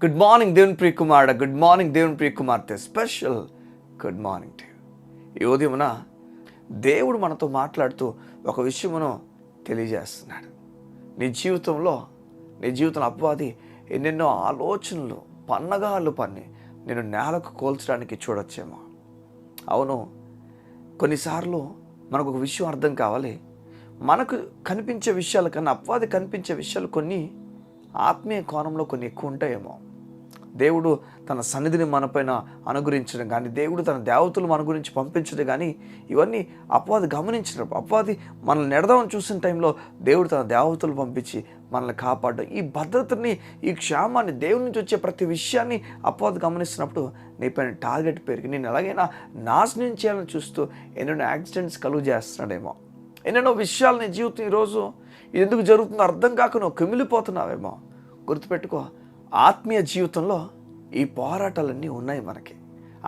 Good morning దేవుని ప్రియ కుమారుడా, good morning దేవుని ప్రియ కుమార్తె. Special good morning to you. ఈ ఉదయమున దేవుడు మనతో మాట్లాడుతూ ఒక విషయమును తెలియజేస్తున్నాడు. నీ జీవితంలో అపవాది ఎన్నెన్నో ఆలోచనలు పన్నగాళ్ళు పన్ని నేను నేలకు కోల్చడానికి చూడొచ్చేమో. అవును, కొన్నిసార్లు మనకు ఒక విషయం అర్థం కావాలి. మనకు కనిపించే విషయాల కన్నా అపవాది కనిపించే విషయాలు కొన్ని ఆత్మీయ కోణంలో కొన్ని ఎక్కువ ఉంటాయేమో. దేవుడు తన సన్నిధిని మనపైన అనుగ్రహించడం కానీ, దేవుడు తన దేవతలు మన గురించి పంపించడం కానీ, ఇవన్నీ అపవాది గమనించినప్పుడు, అపవాది మనల్ని నెడదామని చూసిన టైంలో దేవుడు తన దేవతలు పంపించి మనల్ని కాపాడడం, ఈ భద్రతని, ఈ క్షేమాన్ని, దేవుడి నుంచి వచ్చే ప్రతి విషయాన్ని అపవాది గమనిస్తున్నప్పుడు నీపైన టార్గెట్ పెరిగి నేను ఎలాగైనా నాశనం చేయాలని చూస్తూ ఎన్నెన్నో యాక్సిడెంట్స్ కలుగు చేస్తున్నాడేమో. ఎన్నెన్నో విషయాలు నీ జీవితం ఈరోజు ఇది ఎందుకు జరుగుతుందో అర్థం కాక నువ్వు కుమిలిపోతున్నావేమో. గుర్తుపెట్టుకో, ఆత్మీయ జీవితంలో ఈ పోరాటాలన్నీ ఉన్నాయి మనకి.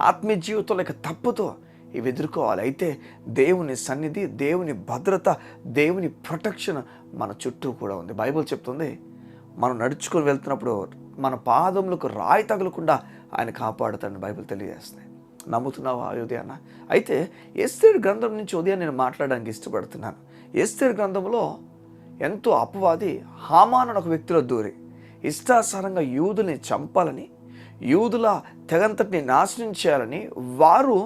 ఆత్మీయ జీవితంలో ఇక తప్పుతో ఇవి ఎదుర్కోవాలి. అయితే దేవుని సన్నిధి, దేవుని భద్రత, దేవుని ప్రొటెక్షన్ మన చుట్టూ కూడా ఉంది. బైబిల్ చెప్తుంది, మనం నడుచుకొని వెళ్తున్నప్పుడు మన పాదములకు రాయి తగలకుండా ఆయన కాపాడుతాడని బైబిల్ తెలియజేస్తుంది. నమ్ముతున్నావా ఉదయాన్న? అయితే ఎస్తేరు గ్రంథం నుంచి ఉదయం నేను మాట్లాడడానికి ఇష్టపడుతున్నాను. ఎస్తేరు గ్రంథంలో ఎంతో అపవాది హామాను అనే ఒక వ్యక్తిలో దూరి ఇష్టాసారంగా యూదుల్ని చంపాలని, యూదుల తెగంతటిని నాశనం చేయాలని వారు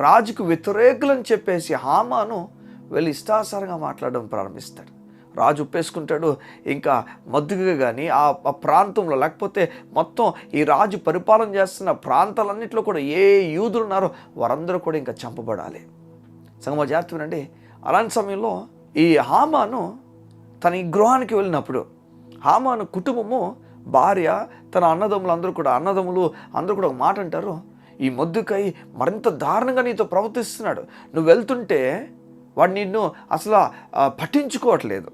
రాజుకు వ్యతిరేకులని చెప్పేసి హామాను వెళ్ళి ఇష్టాసారంగా మాట్లాడడం ప్రారంభిస్తాడు. రాజు ఒప్పేసుకుంటాడు. ఇంకా మద్దుగా కానీ ఆ ప్రాంతంలో, లేకపోతే మొత్తం ఈ రాజు పరిపాలన చేస్తున్న ప్రాంతాలన్నింటిలో కూడా ఏ యూదులు ఉన్నారో వారందరూ కూడా ఇంకా చంపబడాలి. సంగమ జాగ్రత్త వినండి. అలాంటి సమయంలో ఈ హామాను తన ఈ గృహానికి వెళ్ళినప్పుడు హామాను కుటుంబము, భార్య, తన అన్నదమ్ములు అందరూ కూడా ఒక మాట అంటారు, ఈ మొర్దెకై మరింత దారుణంగా నీతో ప్రవర్తిస్తున్నాడు. నువ్వు వెళ్తుంటే వాడు నిన్ను అసలు పట్టించుకోవట్లేదు.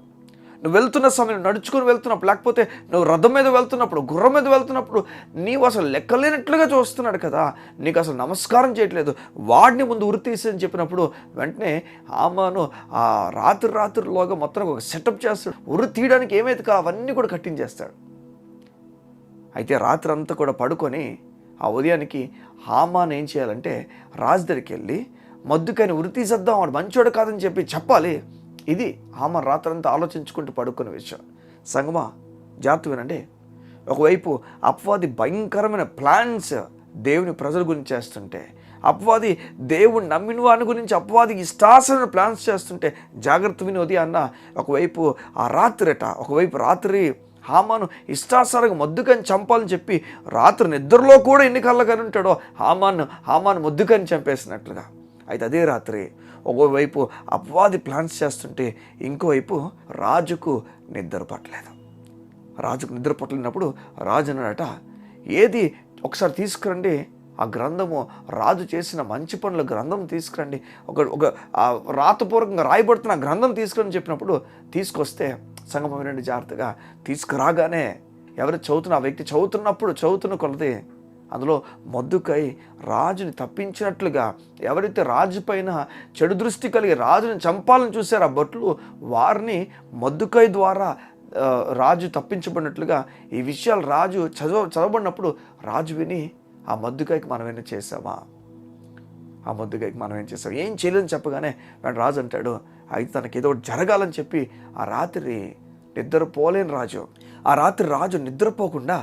నువ్వు వెళ్తున్న సమయం, నడుచుకొని వెళ్తున్నప్పుడు, లేకపోతే నువ్వు రథం మీద వెళ్తున్నప్పుడు, గుర్రం మీద వెళ్తున్నప్పుడు నీవు అసలు లెక్కలేనట్లుగా చూస్తున్నాడు కదా, నీకు అసలు నమస్కారం చేయట్లేదు, వాడిని ముందు ఉరి తీసేని చెప్పినప్పుడు వెంటనే హామాను ఆ రాత్రిలోగా మొత్తం ఒక సెటప్ చేస్తాడు. ఉరి తీయడానికి ఏమైతే కాదు అవన్నీ కూడా కట్టించేస్తాడు. అయితే రాత్రి అంతా కూడా పడుకొని ఆ ఉదయానికి హామాను ఏం చేయాలంటే రాజు దగ్గరికి వెళ్ళి మొర్దెకైని ఉరి తీసేద్దాం, వాడు మంచోడు కాదని చెప్పాలి. ఇది హామాను రాత్రంతా ఆలోచించుకుంటూ పడుకున్న విషయం. సంగమా జాగ్రత్త వినండి. ఒకవైపు అపవాది భయంకరమైన ప్లాన్స్ దేవుని ప్రజల గురించి చేస్తుంటే, అపవాది దేవుడు నమ్మిన వాని గురించి అపవాదికి ఇష్టాసన ప్లాన్స్ చేస్తుంటే జాగ్రత్త వినోది అన్న. ఒకవైపు ఒకవైపు రాత్రి హామాను ఇష్టాసారంగా మొర్దెకైని చంపాలని చెప్పి రాత్రి నిద్రలో కూడా ఎన్ని కళ్ళగానే ఉంటాడో హామాను మొర్దెకైని చంపేసినట్లుగా. అయితే అదే రాత్రి ఒకవైపు అపవాది ప్లాన్స్ చేస్తుంటే ఇంకోవైపు రాజుకు నిద్ర పట్టలేనప్పుడు రాజు అన్నాడట, ఏది ఒకసారి తీసుకురండి ఆ గ్రంథము, రాజు చేసిన మంచి పనుల గ్రంథం తీసుకురండి, ఒక రాతపూర్వకంగా రాయబడుతున్న గ్రంథం తీసుకురని చెప్పినప్పుడు తీసుకొస్తే సంగమం వినండి జాగ్రత్తగా. తీసుకురాగానే ఎవరు ఆ వ్యక్తి చదువుతున్న కొలది అందులో మొర్దెకై రాజుని తప్పించినట్లుగా, ఎవరైతే రాజు పైన చెడు దృష్టి కలిగి రాజుని చంపాలని చూశారో ఆ భటులు, వారిని మొర్దెకై ద్వారా రాజు తప్పించబడినట్లుగా ఈ విషయాలు రాజు చదవబడినప్పుడు రాజు విని ఆ మొర్దెకైకి మనం ఏం చేసామా, ఏం చేయలేదని చెప్పగానే రాజు అంటాడు, అయితే తనకి ఏదో ఒకటి జరగాలని చెప్పి ఆ రాత్రి నిద్రపోలేని రాజు, ఆ రాత్రి రాజు నిద్రపోకుండా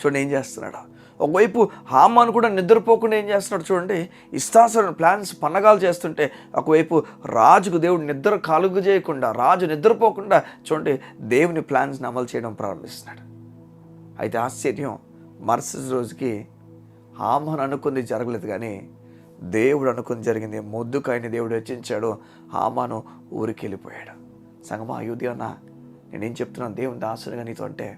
చూడండి ఏం చేస్తున్నాడు. ఒకవైపు హామాను కూడా నిద్రపోకుండా ఏం చేస్తున్నాడు చూడండి, ఇష్టాసరణ ప్లాన్స్ పన్నగాలు చేస్తుంటే ఒకవైపు రాజుకు దేవుడు నిద్ర కలుగు చేయకుండా, రాజు నిద్రపోకుండా చూడండి దేవుని ప్లాన్స్ని అమలు చేయడం ప్రారంభిస్తున్నాడు. అయితే ఆశ్చర్యం, మరుసటి రోజుకి హామాను అనుకుంది జరగలేదు కానీ దేవుడు అనుకుంది జరిగింది. మొర్దెకైని దేవుడు హెచ్చించాడు, హామాను ఊరికి వెళ్ళిపోయాడు. సంగమా అయోధ్యనా, నేనేం చెప్తున్నాను దేవుని దాసునిగా నీతో అంటే,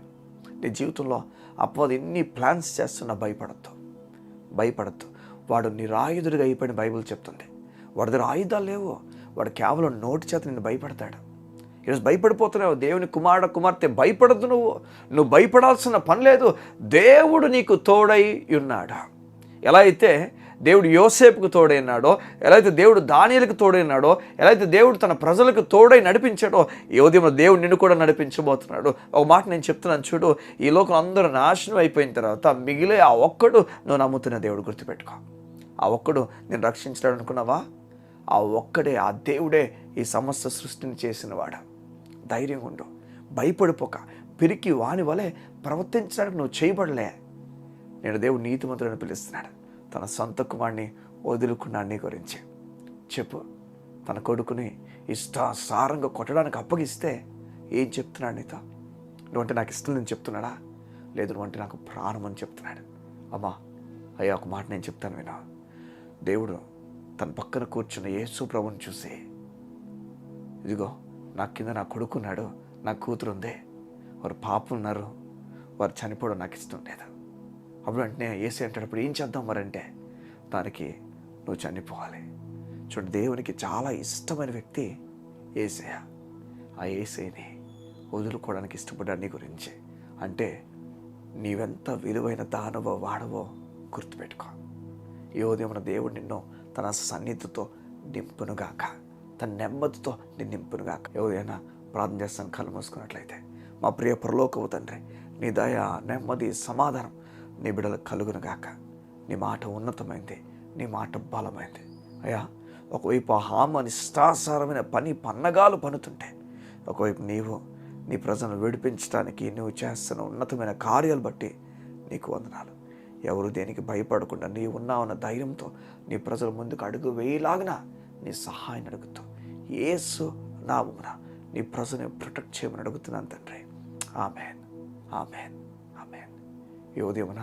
నీ జీవితంలో అపవాది ఎన్ని ప్లాన్స్ చేస్తున్నా భయపడద్దు. వాడు నిరాయుధుడిగా అయిపోయిన బైబిల్ చెప్తుంది. వాడి దగ్గర ఆయుధాలు లేవు, వాడు కేవలం నోటి చేత నిన్ను భయపడతాడు. ఈరోజు భయపడిపోతున్నావు. దేవుని కుమార్తె భయపడద్దు. నువ్వు భయపడాల్సిన పని లేదు. దేవుడు నీకు తోడై ఉన్నాడు. ఎలా అయితే దేవుడు యోసేపుకు తోడైనాడో, ఎలా అయితే దేవుడు దానియేలుకు తోడైనాడో, ఎలా అయితే దేవుడు తన ప్రజలకు తోడై నడిపించాడో, ఈ ఉదయం దేవుడు నిన్ను కూడా నడిపించబోతున్నాడు. ఒక మాట నేను చెప్తున్నాను చూడు, ఈ లోకం అందరూ నాశనం అయిపోయిన తర్వాత మిగిలే ఆ ఒక్కడు నువ్వు నమ్ముతున్న దేవుడు, గుర్తుపెట్టుకో. ఆ ఒక్కడు నేను రక్షించడాడు అనుకున్నావా? ఆ ఒక్కడే, ఆ దేవుడే ఈ సమస్త సృష్టిని చేసినవాడు. ధైర్యంగా ఉండు, భయపడిపోక. పిరికి వాని వలె ప్రవర్తించడానికి నువ్వు చేయబడలే. నేను దేవుడు నీతిమంతులను పిలుస్తున్నాడు. తన సొంత కుమారుని వదులుకున్నాడు నీ గురించి. చెప్పు, తన కొడుకుని ఇష్టాసారంగా కొట్టడానికి అప్పగిస్తే ఏం చెప్తున్నాడు నీతో? నువ్వంటే నాకు ఇష్టం నేను చెప్తున్నాడా? లేదు, నువ్వంటే నాకు ప్రాణం అని చెప్తున్నాడు. అమ్మా, అయ్యా, ఒక మాట నేను చెప్తాను వినా. దేవుడు తన పక్కన కూర్చున్న యేసు ప్రభుని చూసి, ఇదిగో నా కింద నా కొడుకున్నాడు, నా కూతురు ఉంది, వారు పాపం ఉన్నారు, వారు చనిపోవడం నాకు ఇష్టం లేదు. అప్పుడు వెంటనే యేసు అంటాడు, ఏం చేద్దాం మరంటే, దానికి నువ్వు చనిపోవాలి. చూడు, దేవునికి చాలా ఇష్టమైన వ్యక్తి యేసయ్య. ఆ యేసయ్యని వదులుకోవడానికి ఇష్టపడ్డాడు నీ గురించి. అంటే నీవెంత విలువైన దానవో వాడవో గుర్తుపెట్టుకో. ఈ ఉదయమున దేవుడు నిన్ను తన సన్నిధితో నింపునుగాక, తన నెమ్మదితో నిన్ను నింపునుగాక. ఎవరైనా ప్రార్థన చేస్తాను, కళ్ళు మూసుకున్నట్లయితే. మా ప్రియ పరలోకపు తండ్రి, నీ దయ, నెమ్మది, సమాధానం నీ బిడ్డలకు కలుగునుగాక. నీ మాట ఉన్నతమైంది, నీ మాట బలమైంది. అయ్యా, ఒకవైపు ఆ హామాని ఇష్టాసారమైన పన్నగాలు పనుతుంటే, ఒకవైపు నీవు నీ ప్రజలను విడిపించడానికి నువ్వు చేస్తున్న ఉన్నతమైన కార్యాలు బట్టి నీకు వందనాలు. ఎవరు దేనికి భయపడకుండా నీవు ఉన్నావన్న ధైర్యంతో నీ ప్రజల ముందుకు అడుగు వేయలాగిన నీ సహాయం అడుగుతూ, యేసు నామమున నీ ప్రజని ప్రొటెక్ట్ చేయమని అడుగుతున్నాను తండ్రి. ఆమేన్, ఆమేన్, ఆమేన్. ఈ ఉదయమున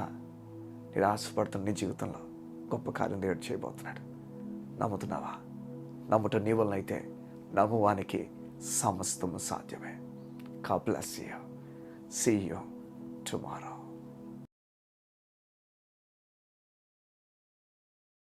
నిరాశపడుతున్న నీ జీవితంలో గొప్ప కార్యం దేవుడు చేయబోతున్నాడు. నమ్ముతున్నావా? నమ్ముట నీ వలన అయితే నమ్మువానికి సమస్తము సాధ్యమే. God bless you. See you tomorrow.